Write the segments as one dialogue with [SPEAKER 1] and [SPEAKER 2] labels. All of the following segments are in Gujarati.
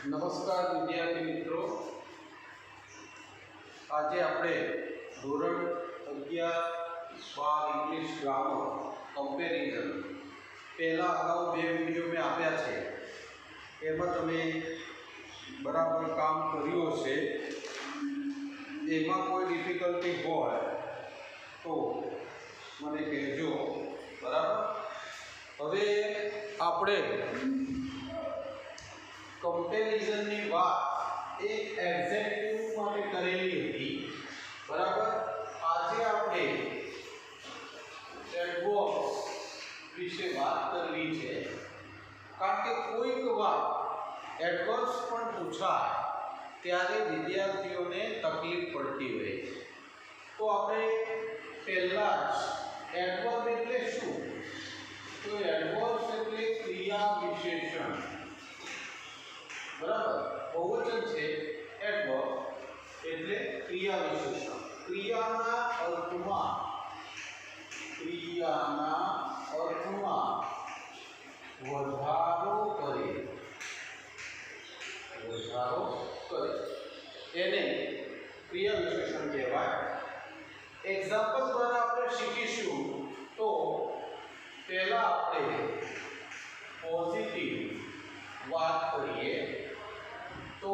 [SPEAKER 1] નમસ્કાર વિદ્યાર્થી મિત્રો, આજે આપણે ધોરણ 11 ઇંગ્લિશ ગ્રામર કમ્પેરિઝન પહેલા અગાઉ બે વિડીયો મેં આપ્યા છે, એમાં તમે બરાબર કામ કર્યું હશે. એમાં કોઈ ડિફિકલ્ટી હોય તો મને કહેજો, બરાબર. હવે આપણે કમ્પેરિઝનની વાત એક એડજેક્ટિવ માટે કરેલી હતી, બરાબર. આજે આપણે એડવર્બ્સ વિશે વાત કરવી છે, કારણ કે કોઈક વાર એડવર્બ્સ પણ પૂછાય ત્યારે વિદ્યાર્થીઓને તકલીફ પડતી હોય છે. તો આપણે પહેલા જ એડવર્બ એટલે શું? તો એડવર્બ્સ એટલે ક્રિયા વિશેષણ, બરાબર. બહુવચન છે એડવર્બ એટલે ક્રિયા વિશેષણ. ક્રિયાના અર્થમાં વધારો કરે એને ક્રિયા વિશેષણ કહેવાય. એક્ઝામ્પલ દ્વારા આપણે શીખીશું. તો પહેલા આપણે પોઝિટિવ વાત કરીએ તો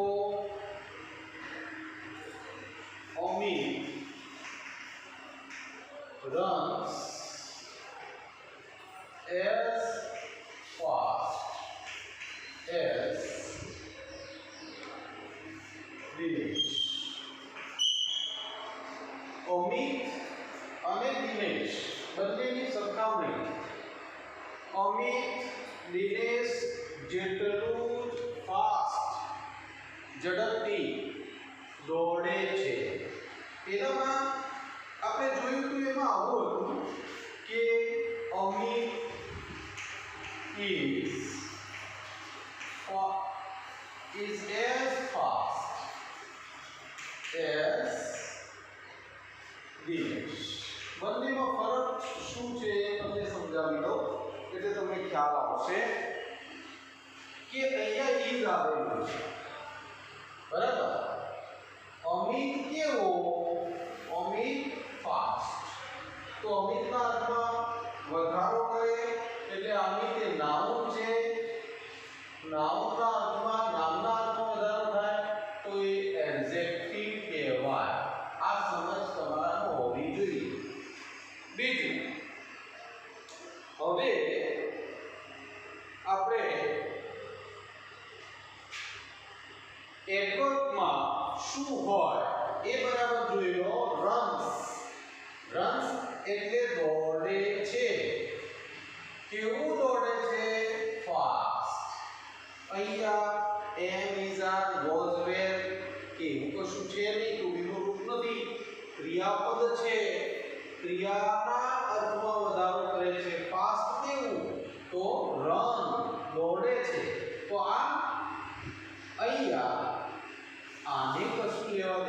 [SPEAKER 1] Amit runs as fast as Dinesh. Amit અને દિનેશ બંનેની સરખામણી અમિત દિનેશ જેટલું ફાસ્ટ ઝડપથી દોડે છે. એનામાં આપણે જોયું હતું, એમાં આવું હતું કે Amit is as fast as Dinesh. બંનેમાં ફરક શું છે એ તમને સમજાવી દઉં એટલે તમને ખ્યાલ આવશે કે અહીંયા ઈઝ આવેલું છે, બરાબર. અમિત કેવો? અમિત ફાસ્ટ. તો અમિતના અર્થમાં વધારો કરે એટલે અમિત એ નાઉન છે. નાઉનના અર્થમાં, નામના અર્થમાં વધારો થાય તો એ એડજેક્ટિવ કહેવાય. આ સમજ તમારામાં હોવી જોઈએ. બીજું, હવે આપણે એડવર્બમાં શું હોય એ બરાબર જોઈ લો. રન્સ એટલે દોડે છે. કેવું દોડે છે? ફાસ્ટ. અહીંયા એમ ઇઝ આર વોઝ વેર કેવું કશું છે નહીં, ટુ બી નું રૂપ નથી, ક્રિયાપદ છે. ક્રિયાના અર્થમાં વધારો કરે છે. ફાસ્ટ કેવું? તો રન, દોડે છે. તો આ અહીંયા આને કશું લેવા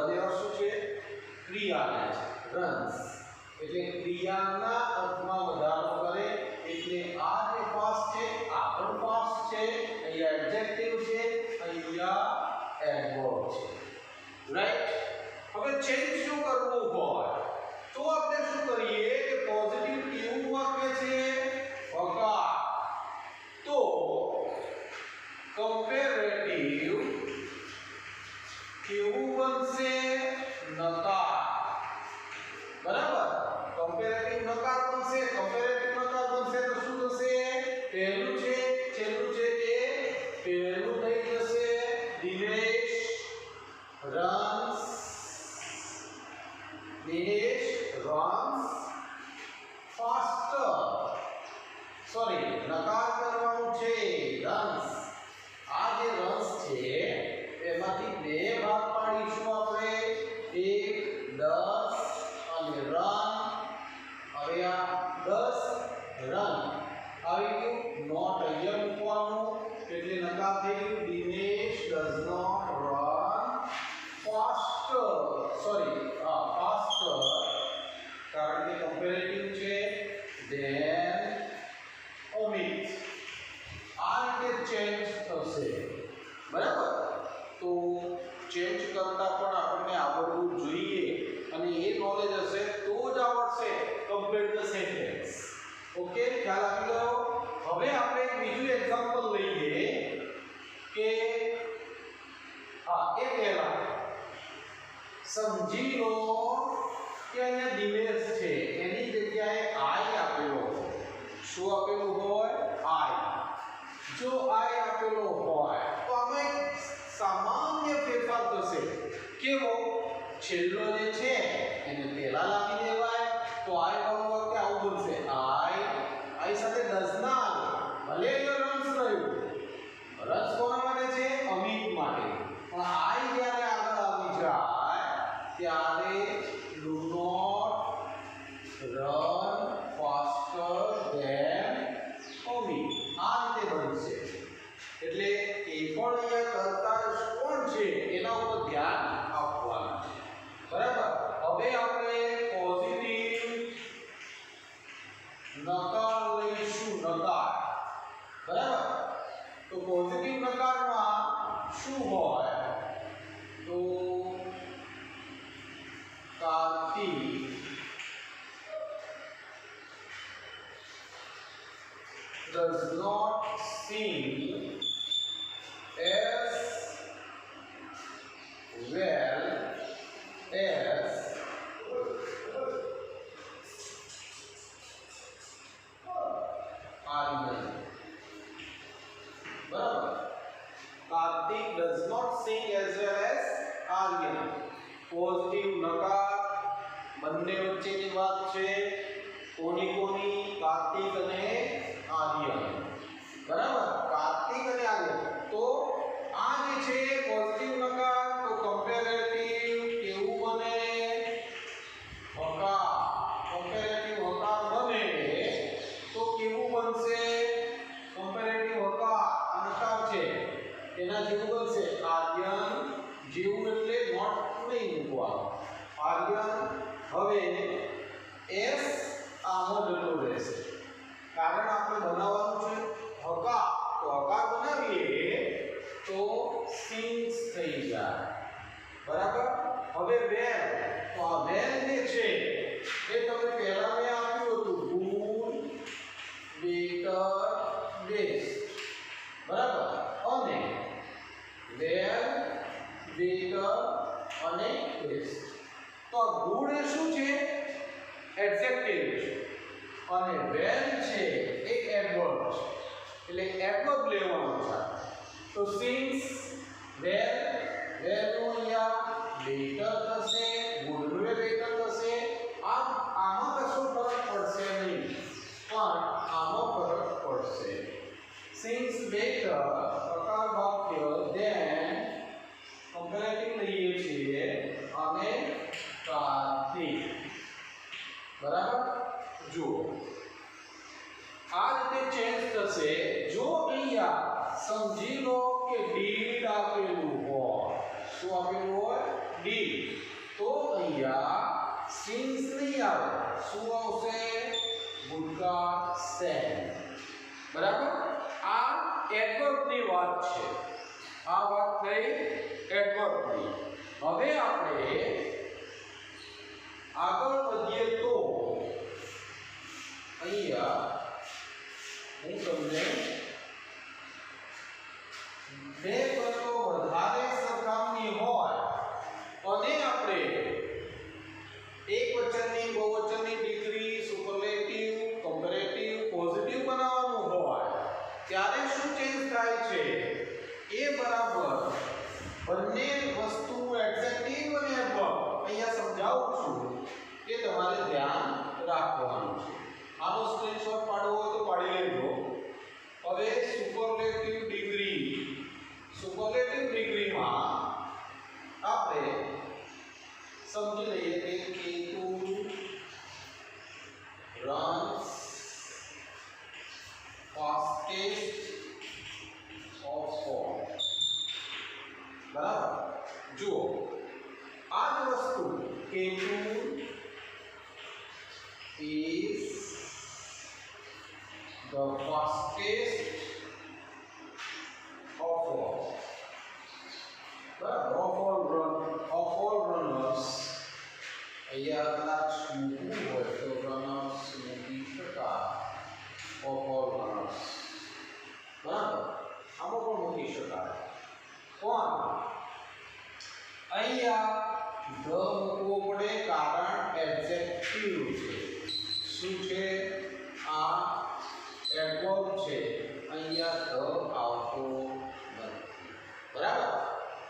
[SPEAKER 1] દેવા શું છે? ક્રિયાને છે. રન્સ એટલે ક્રિયાના અર્થમાં વધારો કરે એટલે આ જે ફાસ્ટ છે આ પણ ફાસ્ટ છે. અહીંયા એડજેક્ટિવ છે, અહીંયા એડવર્બ છે, રાઈટ. હવે ચેન્જ શું કરવું હોય તો આપણે શું કરીએ કે પોઝિટિવ કેવું વાક્ય છે? વકાર. તો કમ્પેરેટિવ કેવું બનશે? નકાર, બરાબર. કમ્પેરેટિવ નકાર બનશે. કમ્પેરેટિવ નકાર બનશે તો શું થશે? પહેલું છે છેલ્લું છે એ પહેલું થઈ જશે. Dinesh runs faster. સોરી, નકાર કરવાનું છે. runs, આ જે runs છે એમાંથી બે ભાગ પાડીશું આપણે. એક 10 અને રન. હવે આ 10 રન આવી ગયું. નોટ અહીંયા મૂકવાનું એટલે નકાર થઈ ગયું. Dinesh does not run faster. કારણ કે કમ્પેરેટિવ છે. then omit. આ રીતે ચેન્જ થશે. છે બરાબર તો ચેન્જ કરતા પણ આપણને આવડવું જોઈએ અને એ નોલેજ હશે તો જ આવડશે કમ્પ્લીટ ધ સેન્ટેન્સ ઓકે ખ્યાલ આવી ગયો હવે આપણે એક બીજું એક્ઝામ્પલ લઈએ કે હા એ પહેલા સમજી લો કે અહીંયા દિનેશ છે એની જગ્યાએ આઈ આપેલો શું આપેલું હોય આઈ જો આઈ આપેલો હોય તો આમાં એક સામાન્ય ફેરફાર થશે કેવો છેલ્લો જે છે એને પહેલા લાવી દેવાય તો આઈ વાળો વાક્ય આવું બનશે આઈ સાથે ડઝ ના આવે ભલે એ રન્સ રહ્યું રન્સ કોના માટે છે અમિત માટે પણ આઈ જ્યારે આગળ આવી જાય ત્યારે do not run faster than Amit આ રીતે બનશે એટલે એ પણ અહીંયા કરતા કોણ છે એના ઉપર ધ્યાન આપવાનું છે બરાબર હવે આપણે પોઝિટિવ નકાર લઈશું નકાર બરાબર તો પોઝિટિવ નકારમાં શું હોય તો Kartik does not sing as well as Aryan. બરાબર Kartik does not sing as well as Aryan. Positive નકાર બંને વચ્ચેની વાત છે કોની કોની કાર્તિક અને આર્યન બરાબર કાર્તિક અને આર્યન તો આ જે છે પોઝિટિવ નકાર તો કમ્પેરેટિવ કેવું બને હકાર કમ્પેરેટિવ હકાર બને તો કેવું બનશે કમ્પેરેટિવ હકાર આ નકાર છે એના જેવું બનશે આર્યન જેવું એટલે નોટ નહીં મૂકવાનું આર્યન હવે એસ આમો જતો રહેશે કારણ આપણે બનાવવાનું છે હકાર તો હકાર બનાવીએ તો સિંગ્સ થઈ જાય બરાબર હવે વેલ તો આ વેલ જે છે એ તમે પહેલા મેં આપ્યું હતું ગુડ બેટર બેસ્ટ બરાબર અને વેલ બેટર અને બેસ્ટ તો ગુડ એ શું છે એડજેક્ટિવ છે અને વેલ છે એ એડવર્બ છે એટલે એડવર્બ લેવાનો છે તો સિન્સ વેલ નું અહીંયા બેટર થશે ગુડ નું બેટર થશે આમાં કશો ફરક પડશે નહીં પણ આમાં ફરક પડશે સિન્સ બેટર પ્રકાર વાક્ય ધેન કમ્પેરેટિવ લઈએ છીએ અને કાર્તિક બરાબર જુઓ આ રીતે ચેન્જ થશે જો અહીંયા સમજી લો કે ડીડ આપેલું હોય શું આપેલું હોય ડીડ તો અહીંયા સિન્સ નહીં આવે શું આવશે ગુડકા સેડ બરાબર આ એડવર્બ ની વાત છે આ વાત થઈ એડવર્બ ની હવે આપણે આગળ વધીએ તો અહીંયા હું તમને બે કરતો વધારે સરખામણી હોય અને આપણે એક વચનની બહુવચનની ડિગ્રી સુપરલેટિવ કમ્પેરેટિવ પોઝિટિવ બનાવવાનું હોય ત્યારે શું ચેન્જ થાય છે એ બરાબર બંને વસ્તુ એડજેક્ટિવ અને એડવર્બ અહીંયા સમજાવું છું કે તમારે ધ્યાન રાખવાનું છે આનો સ્ક્રીનશોટ પાડવો હોય તો પાડી લેજો હવે સુપરલેટિવ ડિગ્રીમાં આપણે સમજી લઈએ કે Ketu runs fastest of all બરાબર જુઓ આ જ વસ્તુ Ketu is the fastest of all the મૂકવો પડે કારણ એડજેક્ટિવ છે. શું છે? આ એડવર્બ છે. અહીંયા ધ આવતો નથી. બરાબર?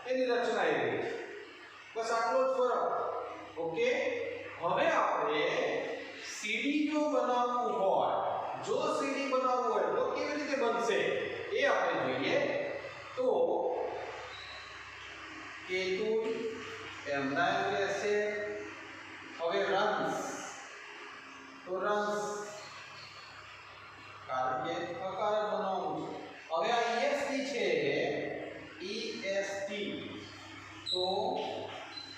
[SPEAKER 1] એની રચના એવી છે. બસ આટલો જ ફરક. ઓકે. હવે આપણે સીડી જો બનાવવું હોય, જો સીડી બનાવવું હોય તો કેવી રીતે બનશે એ આપણે જોઈએ. તો કેતુલ એમના રહેશે. હવે રન્સ, તો રન્સ કારણ કે પ્રકાર બનાવવું છે. હવે આ EST છે, EST, તો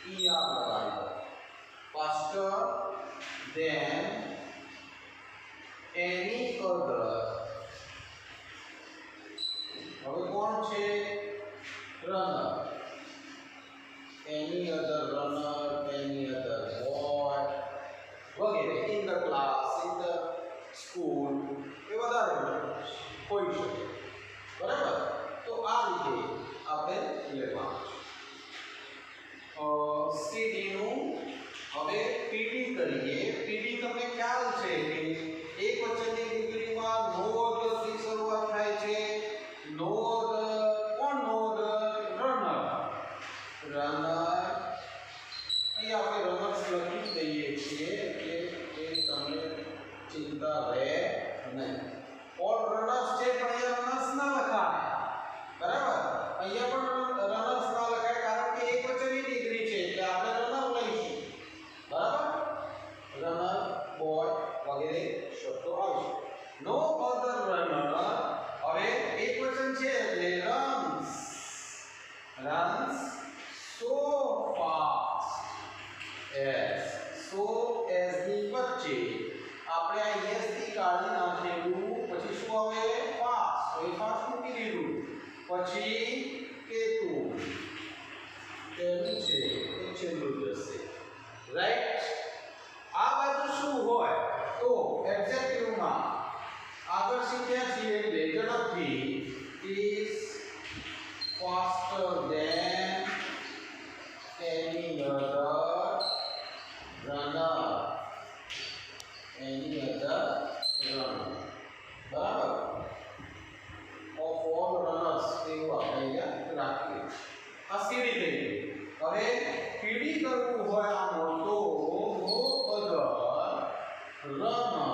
[SPEAKER 1] ઈ આ લગાડી દો. faster than any other. હવે કોણ છે? runner. Any other runner, any other boy, વગેરે. in the class, in the school, એ વધારે હોઈ શકે. બરાબર? તો આ રીતે આપણે લેવાનું છે. સીડી નું હવે પીડી કરીએ. પીડી તમને ખ્યાલ છે કે એક વચનની ડિગ્રીમાં નો અધર થી શરૂઆત થાય છે. નો અધર, કોણ નો અધર? રનર. રનર અહીં આપણે રનર્સ લખી દઈએ છીએ એટલે એ તમને ચિંતા રહે નહીં. ઓલ રનર્સ છે પણ અહીંયા રનર્સ ના લખાય. બરાબર? અહીંયા પણ રનર્સ ના લખાય કારણ કે એક વચનની ડિગ્રી છે એટલે આપણે રનર લઈશું. બરાબર? રનર, બોય વગેરે શબ્દો આવશે. નો અધર રનર. હવે એક વચન છે એટલે runs. Runs so fast as. so as ની વચ્ચે આપણે આ yes થી કાઢી નાખેલું. પછી શું આવે? fast. તો એ fast મૂકી દીધું. પછી કેતુ તેનું છે એ છેલ્લું જશે. રાઈટ? આ બાજુ શું હોય? તો એડજેક્ટિવમાં આગળ શીખ્યા છીએ એટલે ઝડપથી is faster than any other runner. Any other runner. બરાબર? of all runners એવું આપણે અહીંયા રાખીએ. આ સીડી થઈ ગઈ. હવે પીડી કરવું હોય આનો તો no other runner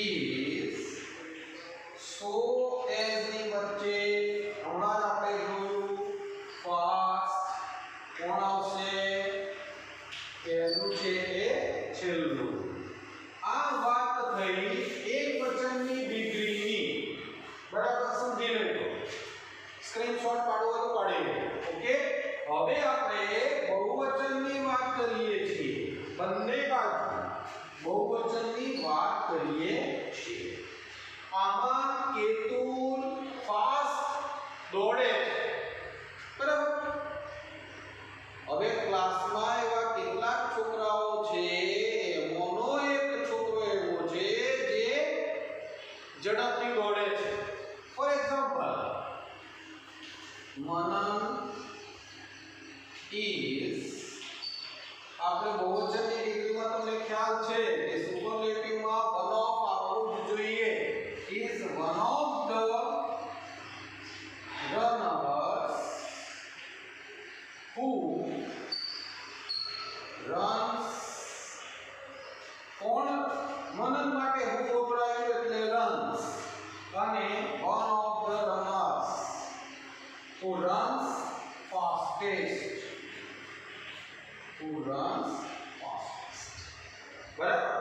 [SPEAKER 1] is so as ની વચ્ચે હમણાં જ આપણે જોયું fast. કોણ આવશે? પહેલું છે એ છેલ્લું. આ વાત થઈ એક વચનની ડિગ્રીની. બરાબર? સમજી લેજો. સ્ક્રીનશોટ પાડવો તો પાડી લો. ઓકે. હવે આપણે બહુવચનની વાત કરીએ છીએ. બંને બાજુ બહુવચનની વાત કરીએ છીએ. આમાં કેતુલ ફાસ્ટ દોડે છે. બરાબર? હવે ક્લાસમાં એવા કેટલાક છોકરાઓ છે, એમાંનો એક છોકરો એવો છે જે ઝડપથી દોડે છે. For example, Manan is. આપણે બહુવચનની ડિગ્રીમાં તમને ખ્યાલ છે કે સુપરલેટિવમાં one of આવવું જ જોઈએ. is one of the runners who runs. કોણ? મનન માટે હું વપરાયું એટલે runs. અને one of the runners who runs fastest. who runs fastest. બરાબર?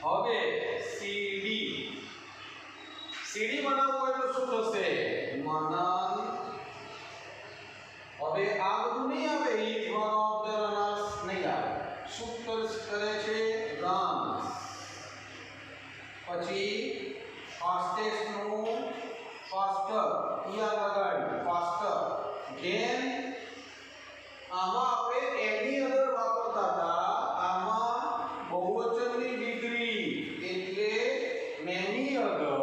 [SPEAKER 1] હવે સીડી. સીડી બનાવવું હોય તો શું થશે? મનન. હવે આ બધું નહીં આવે. is one of the runners નહીં આવે. શું કરે છે? runs. પછી fastest નું faster અહીંયા લગાડી faster. then આમાં આપણે any other વાપરતા હતા. આમાં બહુવચનની ડિગ્રી એટલે many other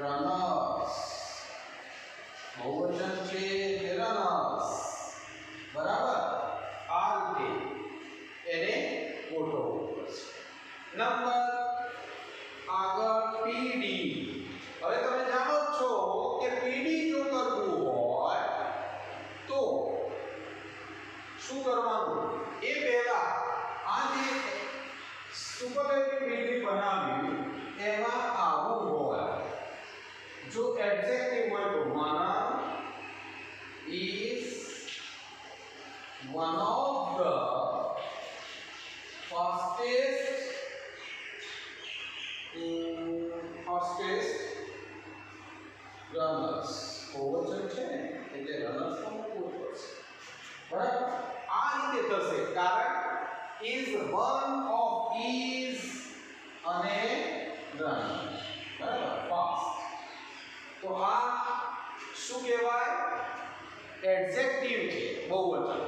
[SPEAKER 1] runners. બહુવચન છે runners. બરાબર આ રીતે એને ગોઠવવું પડશે. નંબર આગળ પીડી. હવે તમે જાણો જ છો કે પીડી જો કરવું હોય તો શું કરવાનું? એ પહેલા આ જે સુપરલેટિવ ડિગ્રી બનાવી એમાં આવું હોય. જો એડજેક્ટિવ હોય તો માના is one of the fastest runners. બહુવચન છે ને એટલે રનર્સ નો મૂકવું પડશે. બરાબર આ રીતે થશે કારણ is one of is અને run. બરાબર fast. તો આ શું કહેવાય? એડજેક્ટિવ છે બહુવચન.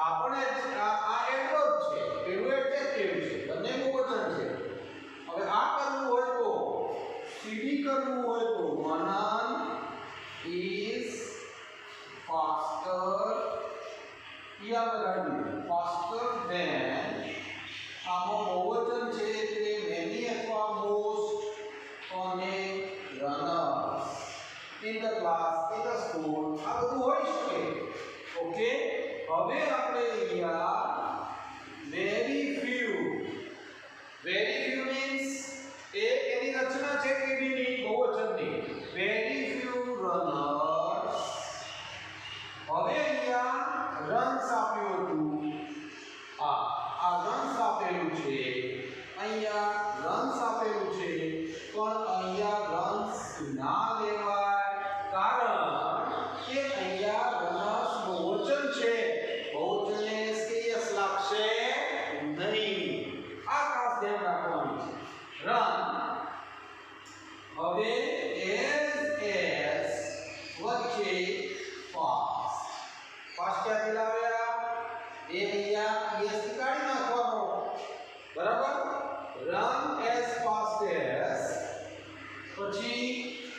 [SPEAKER 1] આપણે આ એડવર્બ છે, પેલું એડજેક્ટિવ છે, બંને બહુવચન છે. હવે આ કરવું હોય તો સીડી કરવું હોય તો મનન is faster yeah લગાડ્યું faster than. આમાં બહુવચન છે એટલે many અથવા most અને runners in the class in the school આ બધું હોઈ શકે. ઓકે હવે આપણે અહીંયા very few means એની રચના છે કેવીની? બહુવચનની. very few runners. હવે અહીંયા runs આપ્યું હતું. આ runs આપેલું છે, અહીંયા runs આપેલું છે, પણ અહીંયા runs ના લેવાય કારણ કે અહીંયા runners બહુવચન છે. બહુવચનને સીએસ લાગશે નહીં. આ ખાસ ધ્યાન રાખવાનું છે. રન હવે એસ વચ્ચે ફાસ્ટ. ફાસ્ટ ક્યાંથી લાવ્યા? એ અહીંયા એસ થી કાઢી નાખવાનો. બરાબર રન એસ ફાસ્ટ એસ પછી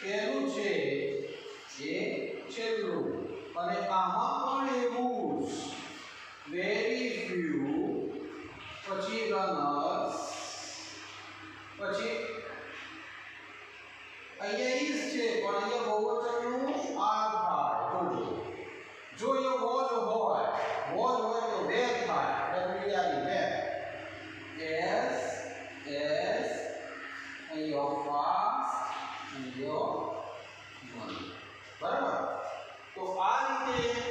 [SPEAKER 1] પહેલું છે એ છેલ્લું અને આમાં પણ એવું જ very few પછી runners પછી અહીંયા is છે પણ અહીંયા બહુવચનનું આર થાય. જો એ was હોય તો were થાય. were s અહીંયા fast અહીંયા money. બરાબર તો આ રીતે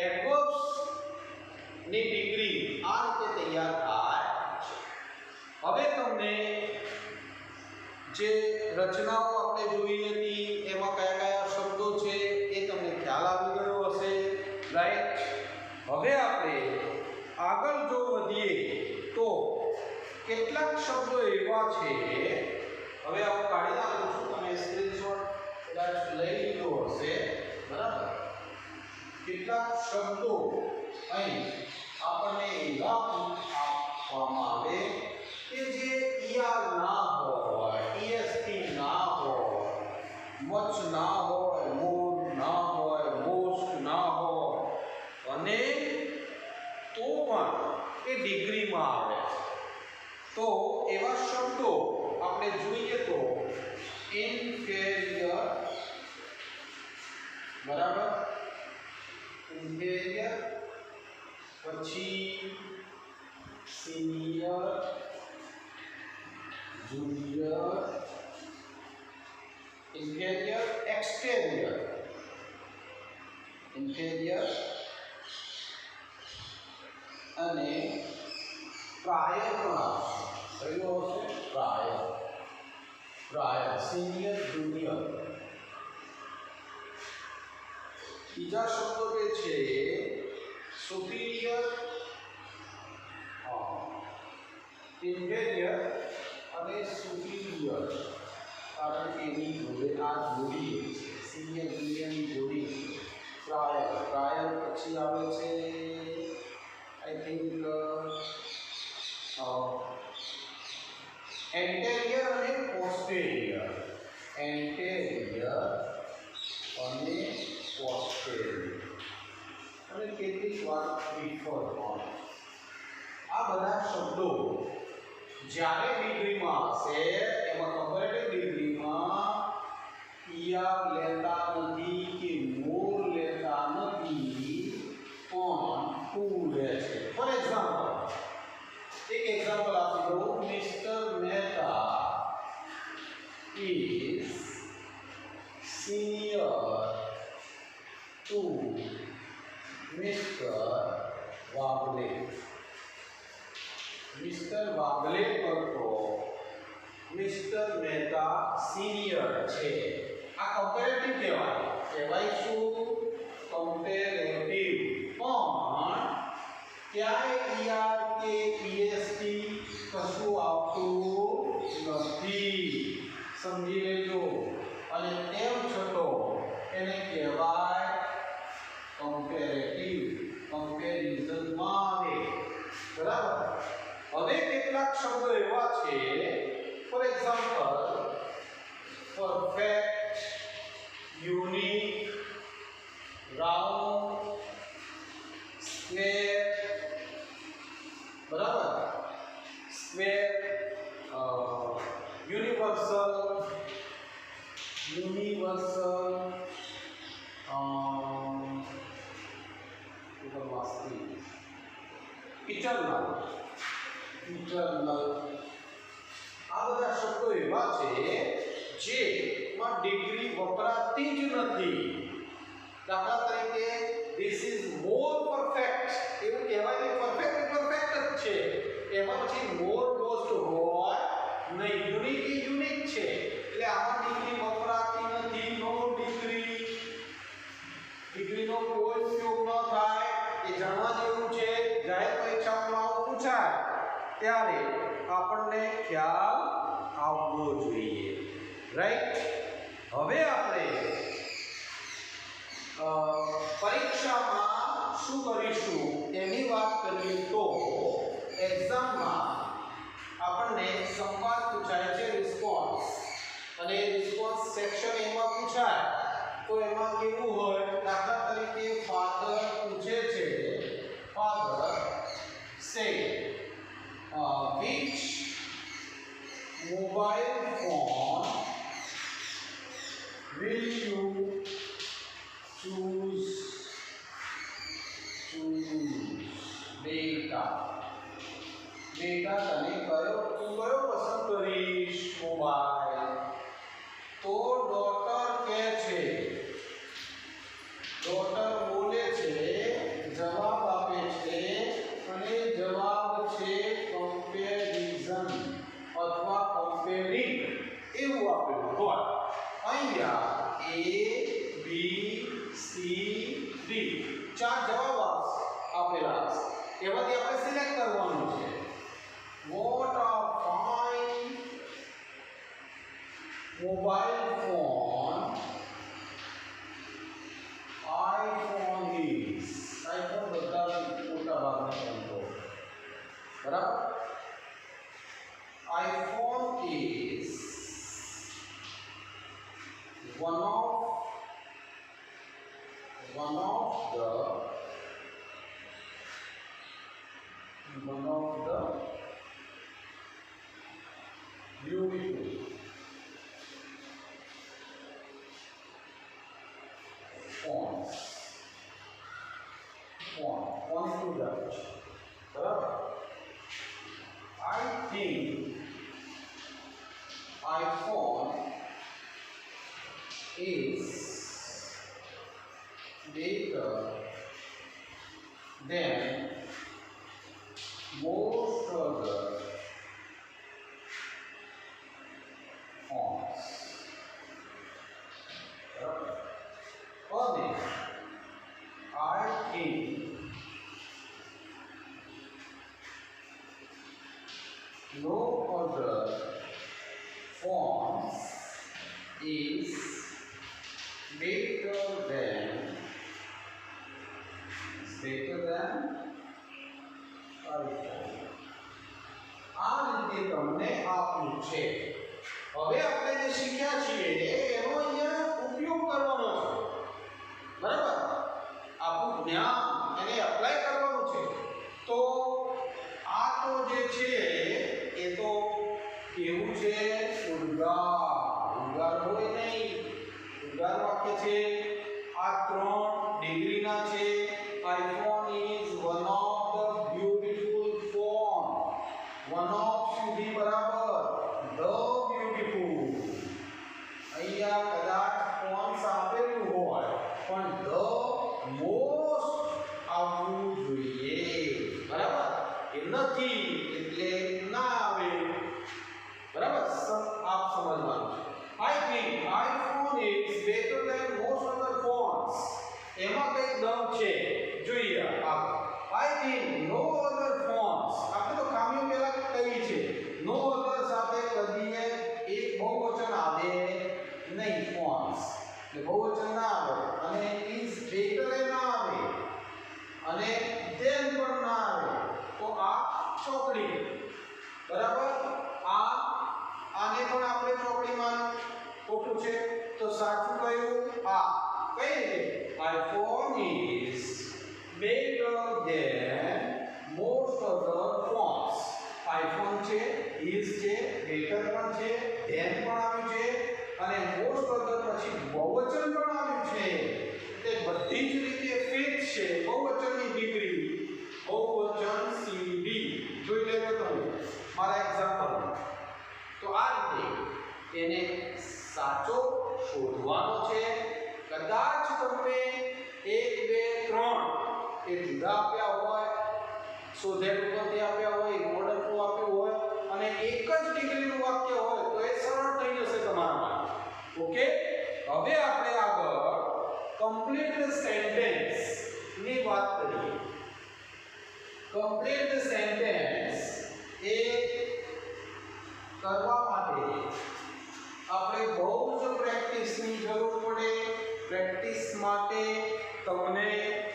[SPEAKER 1] એડવર્બ્સ ની ડિગ્રી આ રીતે તૈયાર થાય છે. હવે તમને જે રચનાઓ આપણે જોઈ હતી એમાં કયા કયા શબ્દો છે એ તમને ખ્યાલ આવી ગયો હશે, રાઈટ? હવે આપણે આગળ જો વધીએ તો કેટલાક શબ્દો એવા છે. હવે આવું કાઢી નાખું છું, તમે સ્ક્રીનશોટ કદાચ લઈ લીધો હશે. બરાબર કેટલાક શબ્દો અહીં આપણને એવા આપવામાં આવે કે જે ઈઆર ના હોય, ઈએસટી ના હોય, મચ ના હોય, મોર ના હોય, મોસ્ટ ના હોય અને તો પણ એ ડિગ્રીમાં આવે. તો એવા શબ્દો આપણે જોઈએ તો ઇન્ફેરિયર. બરાબર ઇન્ફેરિયર પછી સિનિયર, જુનિયર, ઇન્ફેરિયર, એક્સટેરિયર, ઇન્ફેરિયર અને પ્રાયર પણ આવશે. કયો હશે? Prior, senior, junior. બીજા શબ્દો જે છે સુપીરિયર, ઇન્ફેરિયર અને સુપીરિયર કારણ કે એની જોડે આ જોડી છે, સિનિયર જુનિયરની જોડી છે. પ્રાયર પછી આવે છે આઈ થિંક એન્ટેરિયર અને પોસ્ટેરિયર. એન્ટેરિયર અને પોસ્ટેરિયર અને કેટલાક શબ્દો જ્યારે ડિગ્રીમાં હશે એમાં કમ્પેરેટિવ ડિગ્રીમાં ઈઆર લેતા નથી કે મોર લેતા નથી પણ ટુ લે છે. ફોર એક્ઝામ્પલ એક એક્ઝામ્પલ આપી દઉં. Mister Mehta is senior to Mr. Wagle. Mr. Wagle કરતો મિસ્ટર મહેતા સિનિયર છે. આ કમ્પેરેટિવ કહેવાય શું? કમ્પેરેટિવ. પણ ક્યાંય ઈઆર કે પીએસટી કશું આવતું નથી. સમજી લેજો. અને તેમ છતાં એને કહેવાય કમ્પેરેટિવ. કમ્પેરિઝનમાં આવે. બરાબર. હવે કેટલાક શબ્દો એવા છે, for example perfect, unique, round, square. બરાબર. Square, universal, eternal. આ બધા શબ્દો એવા છે જેમાં ડિગ્રી વપરાતી જ નથી. દાખલા તરીકે ધીસ ઇઝ મોર પરફેક્ટ એવું કહેવાય કે પરફેક્ટ જ છે. એમાં પછી મોર ગોઝ ટુ હોય નહીં. યુનિક એ યુનિક છે એટલે આમાં ડિગ્રી વપરાતી નથી. નો ડિગ્રીનો કોઈ ઉપયોગ ન થાય. એ જાણવા જેવું છે. જાહેર પરીક્ષામાં આવું પૂછાય ત્યારે આપણને ખ્યાલ આવવો જોઈએ. રાઈટ. હવે આપણે પરીક્ષામાં શું કરીશું એની વાત કરીએ તો એક્ઝામમાં આપણને સંવાદ પૂછાય છે, રિસ્પોન્સ. અને રિસ્પોન્સ સેક્શન એમાં પૂછાય તો એમાં કેવું હોય? દાખલા તરીકે ફાધર પૂછે છે, ફાધર સે which mobile phone will you choose? બેટા તને તું કયો પસંદ કરીશ મોબાઈલ? તો ડોટર કહે છે, ડોટર બોલે છે, જવાબ આપે છે અને જવાબ છે કમ્પેરિઝન અથવા કમ્પેરિંગ એવું આપેલું હોય. અહીંયા A B C D ચાર જવાબ આપેલા છે. એમાંથી આપણે સિલેક્ટ કરવાનું છે. What a fine mobile phone iPhone is. iPhone બધા મોટા ભાગના ફોન તો બરાબર. iPhone is one of the beautiful phones. Phone to Dutch. Barabar. I think iPhone is better than most other phones. I think no other phones is better than iPhone. આ રીતે તમને આપ્યું છે. હવે આપણે જે શીખ્યા છીએ એનો અહીંયા ઉપયોગ કરવાનો છે. બરાબર. આપણું જ્ઞાન એને એપ્લાય કરવાનું છે. તો આ તો જે છે જોરદાર વાક્ય છે. આ 3 ડિગ્રીના છે. iPhone is one of the beautiful phone. one of સુધી બરાબર the beautiful. અહીંયા કદાચ ફોન્સ આપેલું હોય પણ the most આવવું જોઈએ. બરાબર? એ નથી એટલે ના આવે. બરાબર? આપ સમજવાનું છે. I think iPhone is better than most other phones. એમાં કઈ દમ છે જોઈએ. I think no other phones. આપણે તો ખામીઓ પહેલા કહી છે. no other સાથે કદીએ એક બહુવચન આવે નહીં. phones એટલે બહુવચન ના આવે અને is better એ ના આવે અને then પણ ના આવે. તો આ ચોકડી. બરાબર? આને પણ આપણે ચોકડીમાં ખોટું છે તો સાચું કયું? આ કઈ રીતે? iPhone is better than most other phones. iPhone છે, is છે, better પણ છે, than પણ આવ્યું છે અને most other પછી બહુવચન પણ આવ્યું છે. તે બધી જ રીતે ફિટ છે. બહુવચનની ડિગ્રી બહુવચન CD જોઈ લેજો તમે મારા એક્ઝામ્પલ. તો આ રીતે એને સાચો શોધવાનો છે. કદાચ તમને 1 2 3 એ જુદા આપ્યા હોય, શોધેલ ઉપરથી આપ્યા હોય, મોડલ ટુ આપ્યું હોય અને એક જ ડિગ્રીનું વાક્ય હોય તો એ સરળ થઈ જશે તમારા માટે. ઓકે? હવે આપણે આગળ કમ્પ્લીટ ધ સેન્ટેન્સ ની વાત કરીએ. કમ્પ્લીટ ધ સેન્ટેન્સ એ કરવા માટે આપણે બહુ જ પ્રેક્ટિસની જરૂર પડે. પ્રેક્ટિસ માટે તમને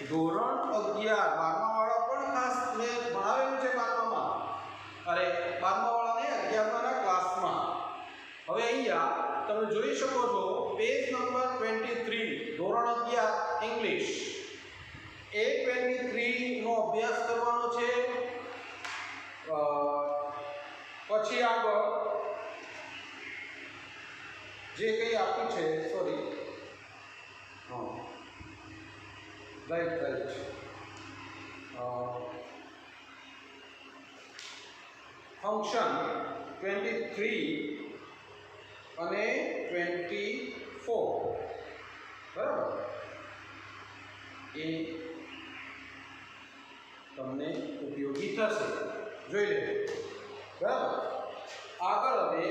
[SPEAKER 1] ધોરણ 11 12મા વાળા પણ ખાસ મેં ભણાવેલું છે 12માં. અરે 12મા વાળાને 11માના ક્લાસમાં. હવે અહીંયા તમે જોઈ શકો છો પેજ નંબર 23 ધોરણ 11 ઇંગ્લિશ. એ 23 નો અભ્યાસ કરવાનો છે. પછી આગળ જે કંઈ આપ્યું છે સોરી રાઈટ ફંક્શન 23 અને 24 બરાબર એ તમને ઉપયોગી થશે. જોઈ લેજો. બરાબર? આગળ હવે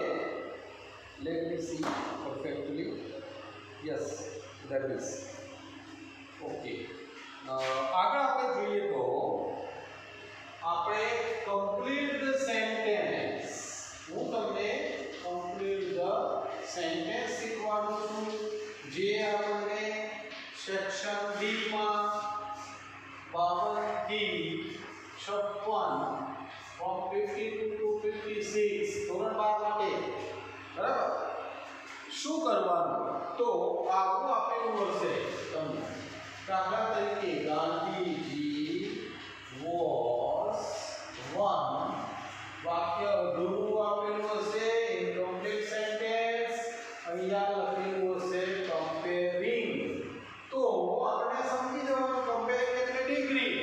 [SPEAKER 1] let me see perfectly. yes that is okay. આગળ આપણે જોઈએ તો આપણે complete the sentence. હું તમને complete the sentence શીખવાડું છું જે આપણને સેક્શન B માં 52 થી 56 from 52 to 56 ધોરણ 12 માટે. બરાબર? શું કરવાનું? તો આવું આપેલું હશે તમને. દાખલા તરીકે ગાંધીજી was one. વાક્ય અધૂરું આપેલું હશે. ઇનકમ્પ્લીટ સેન્ટેન્સ અહીંયા લખેલું હશે કમ્પેરિંગ. તો આપણે સમજી જવાનું કમ્પેરિંગ એટલે ડિગ્રી.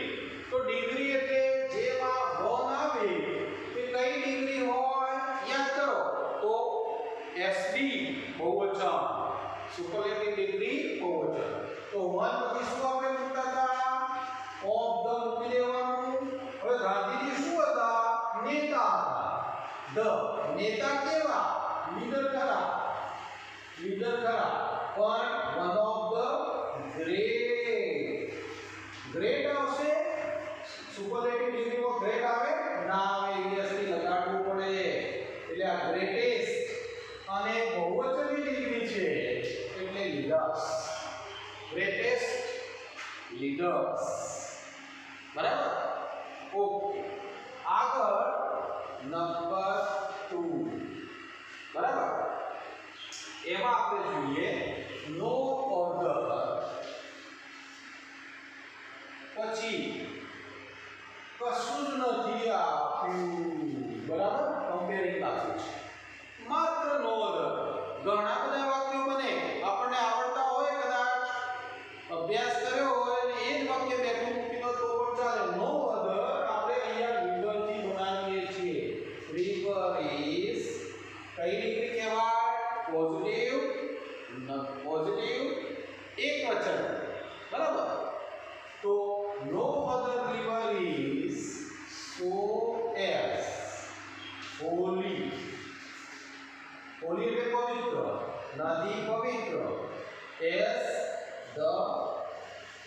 [SPEAKER 1] તો ડિગ્રી એટલે જેમાં 1 આવે એ કઈ ડિગ્રી હોય યાદ કરો. તો SD બહુવચન. સુપરલેટિવ ડિગ્રી બહુવચન. તો 1 પછી શું આપણે મૂકતા હતા? ઓફ ધ મૂકી દેવાનું. હવે ગાંધીજી શું હતા? નેતા હતા. ધ નેતા કેવા? લીડર ખરા. લીડર ખરા પણ one of the great. Great આવશે. સુપરલેટિવ ડિગ્રીમાં ગ્રેટ આવે ના આવે? ઇંગ્લિશથી લગાડવું પડે. એટલે આ ગ્રેટેસ્ટ અને બહુવચનની ડિગ્રી છે એટલે લીડર્સ. Greatest leaders. બરાબર? ઓકે. આગળ નંબર 2. બરાબર? એમાં આપણે જોઈએ નો ઓર્ડર પછી કશું જ નથી આપ્યું. બરાબર? કમ્પેરિંગ આપ્યું છે. માત્ર નો ઓર્ડર. ઘણા બધા વાક્યો બને આપણને આવડતા પોઝિટિવ એકવચન, બરાબર. તો no other river is so as holy. Holy એટલે પવિત્ર, નદી પવિત્ર, એસ ધ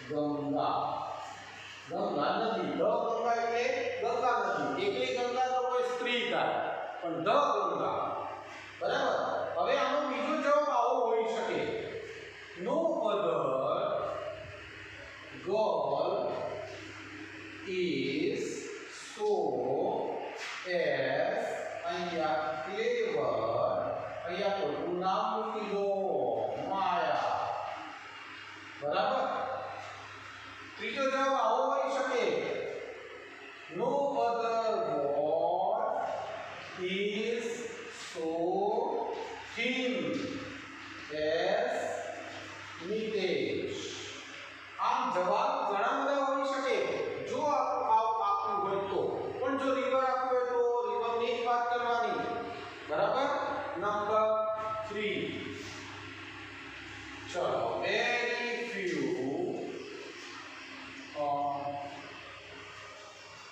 [SPEAKER 1] ગંગા. ગંગા નદી, ધ ગંગા એટલે ગંગા નદી. એકલી ગંગા તો કોઈ સ્ત્રી થાય, પણ ધ ગંગા, બરાબર. હવે આનો બીજો જવાબ આવો હોઈ શકે, no other girl is so as, અહીંયા ક્લેવર, અહીંયા કોઈનું નામ મૂકી દો, માયા, બરાબર. ત્રીજો જવાબ આવો હોઈ શકે, no other god is so thin as Nitesh. આમ જવાબ ઘણા બધા હોઈ શકે જો આપ્યું હોય તો, પણ જો રિવર આપ્યું હોય તો રિવરની જ વાત કરવાની, બરાબર. નંબર 3, ચલો, વેરી ફ્યુ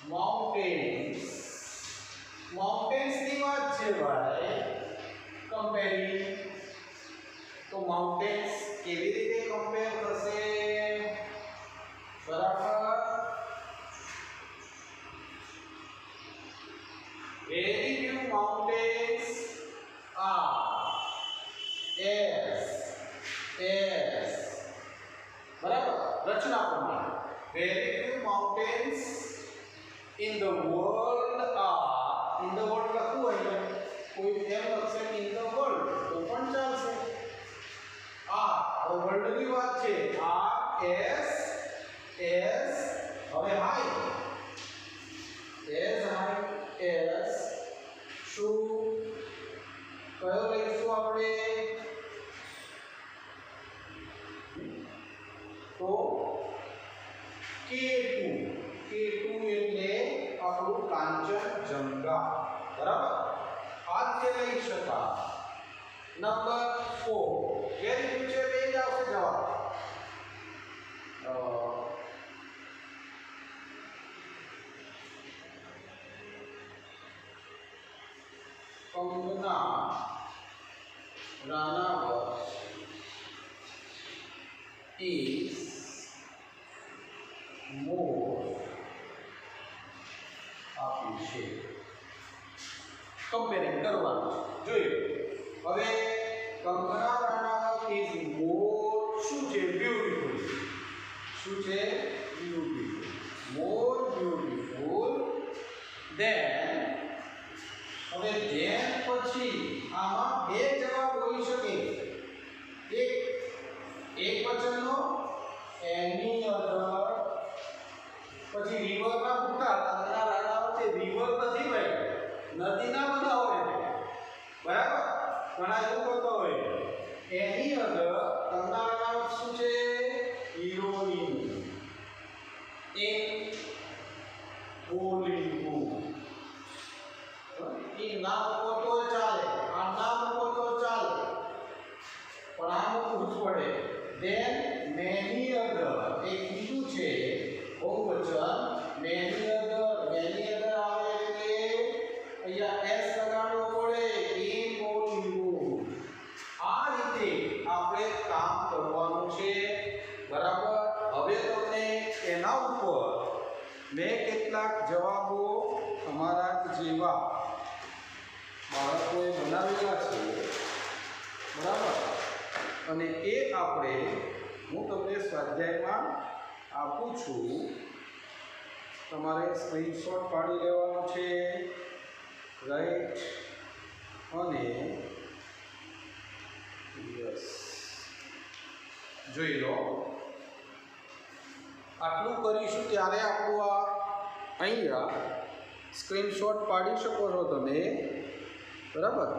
[SPEAKER 1] mountains. Mountains ની વાત છે ભાઈ, કમ્પેરિંગ. તો mountains કેવી રીતે કમ્પેર થશે, બરાબર. Very few mountains are as, બરાબર. રચના પ્રમાણે very few mountains in the world are, in the world લખવું હોય કોઈ એમ લખશે in the world તો પણ ચાલશે. આ વર્લ્ડ ની વાત છે, આ એસ હવે હાઈ, એસ હાઈ એસ શું કયો લઈશું આપણે, તો K2 એટલે આપણું કાંચનજંગા, બરાબર. આ જે લઈ શકાય. નંબર 4, વેરી ગુડ છે, બે જ આવશે જવાબ. કંગના રાણાવત is more આપ્યું છે, કમ્પેરિંગ કરવાનું છે. જોઈએ હવે કંગના રાણાવત ઇઝ મોર શું છે, બ્યુટીફુલ. શું છે, બ્યુટીફુલ, મોર બ્યુટીફુલ દેન. હવે ધેન પછી આમાં બે જવાબ હોઈ શકે, એક વચનનો એની અધર, પછી રિવર ના પૂરતા કંગના રાણાવત છે, રિવર નથી ભાઈ, નદીના બધા હોય, બરાબર. ઘણા એવું કરતો હોય, એની અધર કંગના રાણાવત શું છે, હિરોઈન, એક બોલીવુડ. એ નામ મૂકો તો ચાલે, આ નામ મૂકો તો ચાલે, પણ આ મૂકવું જ પડે. ધેન મેની અધર, એક બીજું છે બહુવચન, મેની અધર આવે એટલે અહીંયા એસ લગાડવો પડે, ઇન બોલીવુડ. આ રીતે આપણે કામ કરવાનું છે, બરાબર. હવે તમને એના ઉપર મેં કેટલાક જવાબો તમારા જેવા બાળકોએ બનાવેલા છે, બરાબર. અને એ આપણે હું તમને સ્વાધ્યાયમાં આપું છું, તમારે સ્ક્રીનશોટ પાડી લેવાનો છે, રાઈટ. અને યસ, જોઈ લો. આટલું કરીશું ત્યારે આપણું આ અહીંયા સ્ક્રીનશોટ પાડી શકો છો તમે, બરાબર.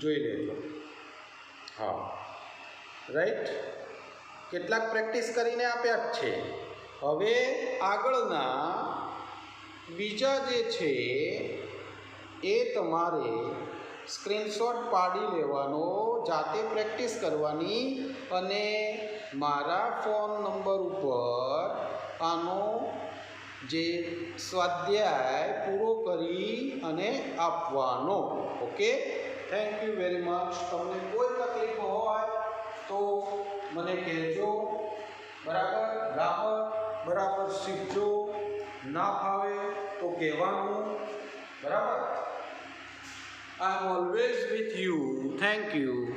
[SPEAKER 1] જોઈ લેજો. હા, રાઈટ. કેટલાક પ્રેક્ટિસ કરીને આપ્યા જ છે. હવે આગળના બીજા જે છે એ તમારે સ્ક્રીનશોટ પાડી લેવાનો, જાતે પ્રેક્ટિસ કરવાની અને મારા ફોન નંબર ઉપર આનો જે સ્વાધ્યાય પૂરો કરી અને આપવાનો. Okay, thank you very much. તમને કોઈ તકલીફ હોય તો મને કહેજો. બરાબર, ગ્રામર બરાબર શીખજો. ના ફાવે તો કહેવાનું. બરાબર. I am always with you. Thank you.